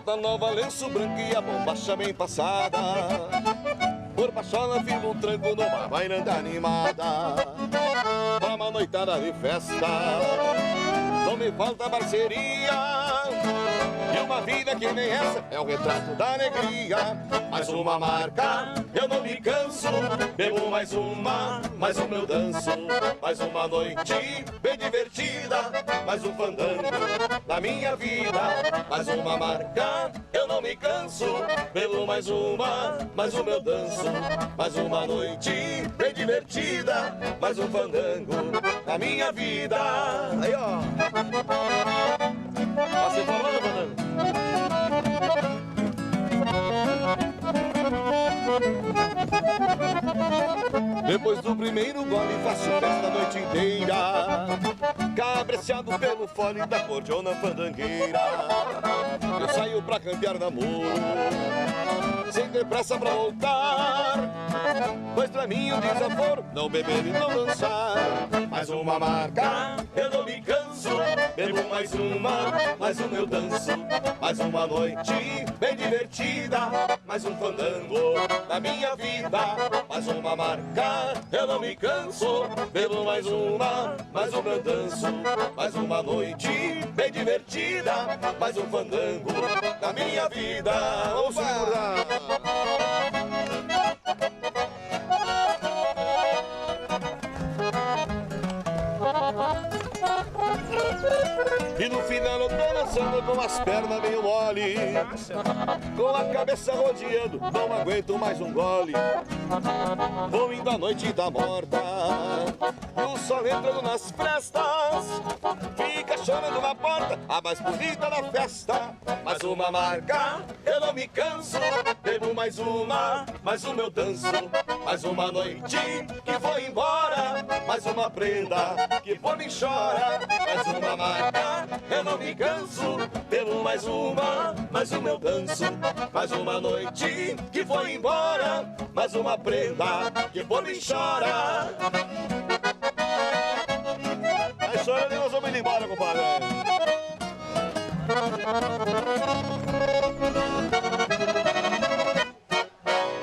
bota nova, lenço branco e a bombacha bem passada. Por pachola firma um tranco numa bailanta animada. Pra uma noitada de festa não me falta parceria. E uma vida que nem essa é o retrato da alegria. Mais uma marca, eu não me canso. Bebo mais uma, mais um eu danço. Mais uma noite bem divertida, mais um fandango na minha vida. Mais uma marca, eu não me canso. Bebo mais uma, mais um eu danço. Mais uma noite bem divertida, mais um fandango na minha vida. Aí, ó. Tá se falando, fandango? Depois do primeiro gole faço festa a noite inteira, cabreciado pelo fole da cordiona fandangueira. Eu saio pra campear namoro, sem ter pressa pra voltar, pois pra mim o desaforo não beber e não dançar. Mais uma marca, eu não me canso. Bebo mais uma eu danço. Mais uma noite bem divertida, mais um fandango na minha vida. Mais uma marca, eu não me canso. Bebo mais uma eu danço. Mais uma noite bem divertida, mais um fandango na minha vida. Vamos segurar! E no final eu tô dançando com as pernas meio mole, com a cabeça rodeando, não aguento mais um gole. Vou indo a noite tá morta, e o sol entrando nas frestas, fica chorando na porta, a mais bonita da festa. Mais uma marca, eu não me canso. Bebo mais uma eu danço. Mais uma noite que vou embora, mais uma prenda que por mim chora. Mais uma marca, eu não me canso. Bebo mais uma eu danço. Mais uma noite que vou embora, mais uma prenda que por mim chora. Vai chorando e nós vamos indo embora, compadre.